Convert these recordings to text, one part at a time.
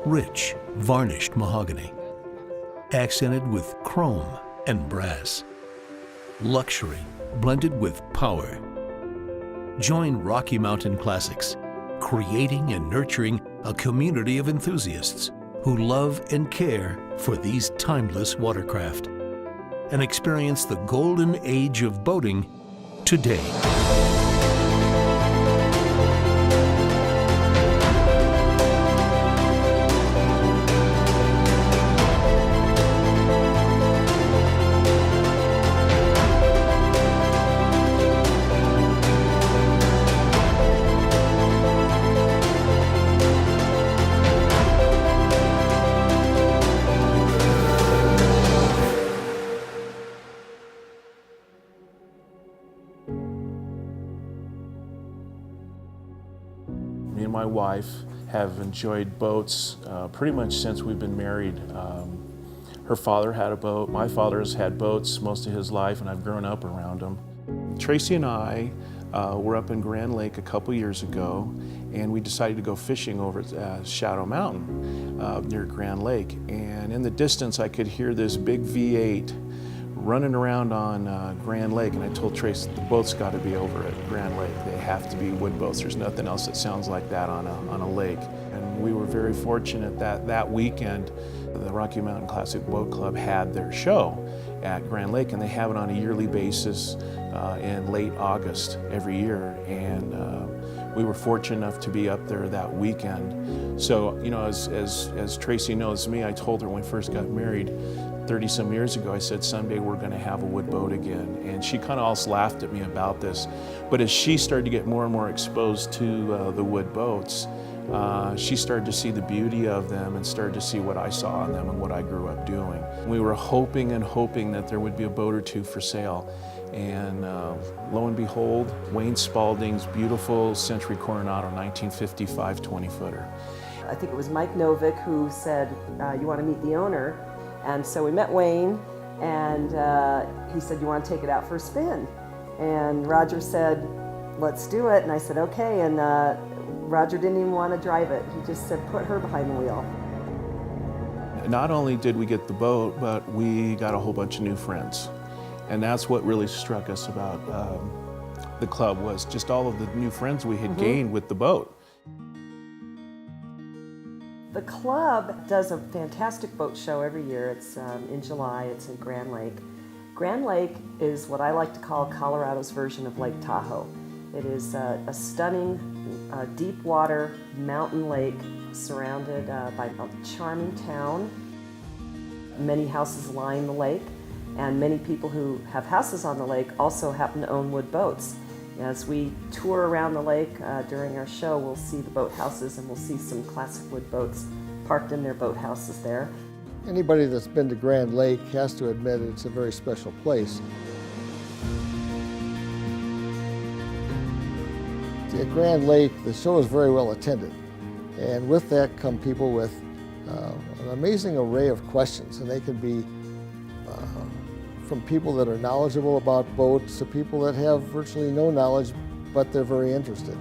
Rich, varnished mahogany, accented with chrome and brass. Luxury blended with power. Join Rocky Mountain Classics, creating and nurturing a community of enthusiasts who love and care for these timeless watercraft, and experience the golden age of boating today. Me and my wife have enjoyed boats pretty much since we've been married. Her father had a boat. My father has had boats most of his life, and I've grown up around them. Tracy and I were up in Grand Lake a couple years ago, and we decided to go fishing over at Shadow Mountain near Grand Lake. And in the distance, I could hear this big V8 running around on Grand Lake, and I told Trace the boat's got to be over at Grand Lake. They have to be wood boats. There's nothing else that sounds like that on a lake. And we were very fortunate that that weekend the Rocky Mountain Classic Boat Club had their show at Grand Lake, and they have it on a yearly basis in late August every year. And we were fortunate enough to be up there that weekend. So, you know, as Tracy knows me, I told her when we first got married 30-some years ago, I said, someday we're going to have a wood boat again. And she kind of also laughed at me about this. But as she started to get more and more exposed to the wood boats, she started to see the beauty of them and started to see what I saw in them and what I grew up doing. We were hoping and hoping that there would be a boat or two for sale. And lo and behold, Wayne Spalding's beautiful Century Coronado 1955 20-footer. I think it was Mike Novick who said, you want to meet the owner? And so we met Wayne, and he said, you want to take it out for a spin? And Roger said, let's do it. And I said, okay. And Roger didn't even want to drive it. He just said, put her behind the wheel. Not only did we get the boat, but we got a whole bunch of new friends. And that's what really struck us about the club, was just all of the new friends we had gained with the boat. The club does a fantastic boat show every year. It's in July. It's in Grand Lake. Grand Lake is what I like to call Colorado's version of Lake Tahoe. It is a stunning, deep water mountain lake surrounded by a charming town. Many houses line the lake, and many people who have houses on the lake also happen to own wood boats. As we tour around the lake during our show, we'll see the boathouses, and we'll see some classic wood boats parked in their boathouses there. Anybody that's been to Grand Lake has to admit it's a very special place. At Grand Lake, the show is very well attended, and with that come people with an amazing array of questions, and they can be from people that are knowledgeable about boats to people that have virtually no knowledge, but they're very interested.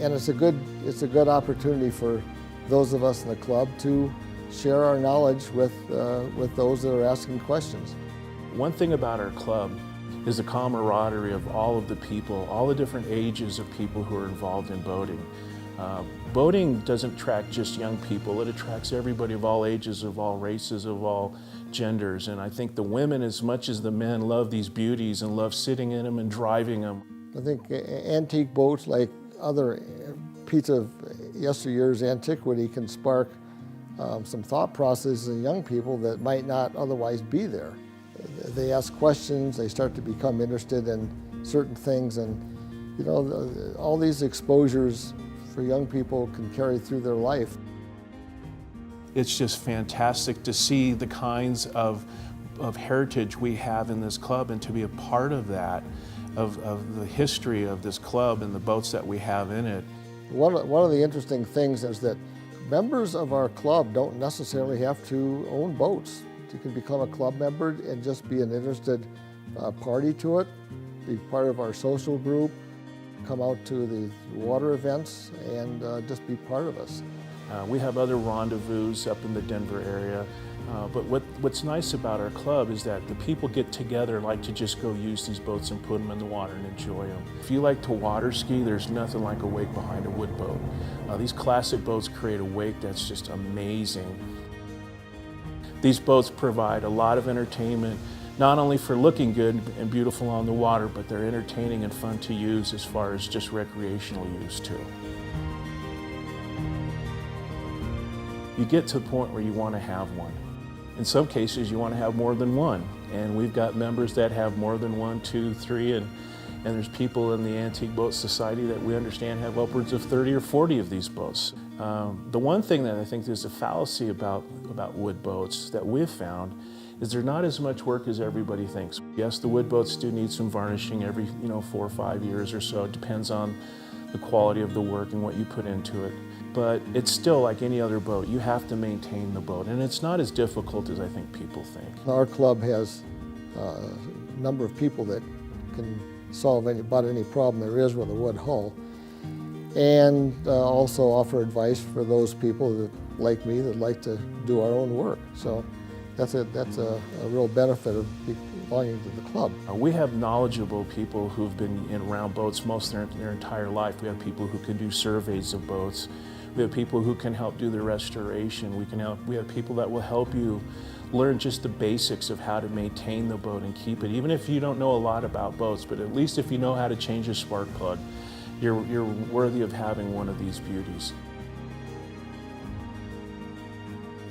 And it's a good opportunity for those of us in the club to share our knowledge with those that are asking questions. One thing about our club is the camaraderie of all of the people, all the different ages of people who are involved in boating. Boating doesn't attract just young people, it attracts everybody of all ages, of all races, of all genders. And I think the women, as much as the men, love these beauties and love sitting in them and driving them. I think antique boats, like other piece of yesteryear's antiquity, can spark some thought processes in young people that might not otherwise be there. They ask questions, they start to become interested in certain things, and you know, all these exposures for young people can carry through their life. It's just fantastic to see the kinds of heritage we have in this club, and to be a part of that, of the history of this club and the boats that we have in it. One of the interesting things is that members of our club don't necessarily have to own boats. You can become a club member and just be an interested party to it, be part of our social group, come out to the water events, and just be part of us. We have other rendezvous up in the Denver area. But what's nice about our club is that the people get together and like to just go use these boats and put them in the water and enjoy them. If you like to water ski, there's nothing like a wake behind a wood boat. These classic boats create a wake that's just amazing. These boats provide a lot of entertainment, not only for looking good and beautiful on the water, but they're entertaining and fun to use as far as just recreational use too. You get to the point where you want to have one. In some cases, you want to have more than one, and we've got members that have more than 1, 2, 3, and there's people in the Antique Boat Society that we understand have upwards of 30 or 40 of these boats. The one thing that I think there's a fallacy about wood boats that we've found is they're not as much work as everybody thinks. Yes, the wood boats do need some varnishing every 4 or 5 years or so. It depends on the quality of the work and what you put into it. But it's still like any other boat. You have to maintain the boat, and it's not as difficult as I think people think. Our club has a number of people that can solve about any problem there is with a wood hull, and also offer advice for those people that, like me, that like to do our own work. So that's a real benefit of belonging to the club. We have knowledgeable people who've been around boats most of their entire life. We have people who can do surveys of boats. We have people who can help do the restoration. We have people that will help you learn just the basics of how to maintain the boat and keep it. Even if you don't know a lot about boats, but at least if you know how to change a spark plug, you're worthy of having one of these beauties.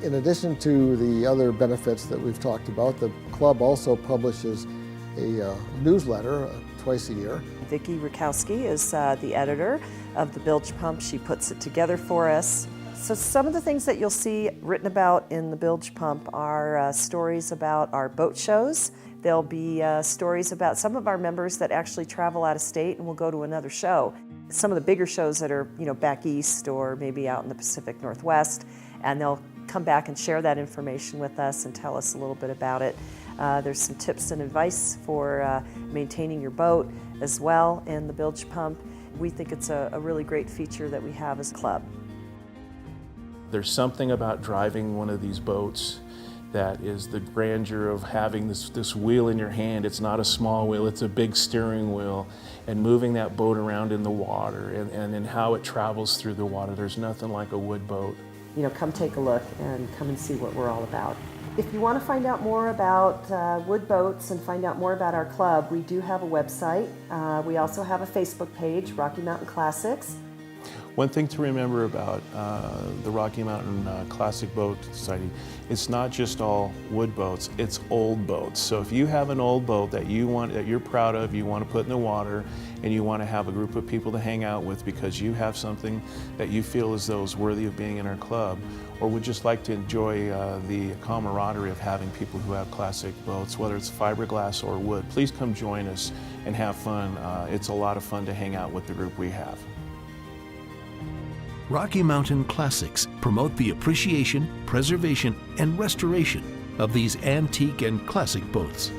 In addition to the other benefits that we've talked about, the club also publishes a newsletter twice a year. Vicki Rakowski is the editor of the Bilge Pump. She puts it together for us. So some of the things that you'll see written about in the Bilge Pump are stories about our boat shows. There'll be stories about some of our members that actually travel out of state and will go to another show. Some of the bigger shows that are back east or maybe out in the Pacific Northwest, and they'll come back and share that information with us and tell us a little bit about it. There's some tips and advice for maintaining your boat as well in the Bilge Pump. We think it's a really great feature that we have as a club. There's something about driving one of these boats that is the grandeur of having this wheel in your hand. It's not a small wheel, it's a big steering wheel, and moving that boat around in the water and how it travels through the water. There's nothing like a wood boat. Come take a look and come and see what we're all about. If you want to find out more about wood boats and find out more about our club, we do have a website. We also have a Facebook page, Rocky Mountain Classics. One thing to remember about the Rocky Mountain Classic Boat Society, it's not just all wood boats, it's old boats. So if you have an old boat that you're proud of, you want to put in the water, and you want to have a group of people to hang out with because you have something that you feel as though is worthy of being in our club, or would just like to enjoy the camaraderie of having people who have classic boats, whether it's fiberglass or wood, please come join us and have fun. It's a lot of fun to hang out with the group we have. Rocky Mountain Classics promote the appreciation, preservation, and restoration of these antique and classic boats.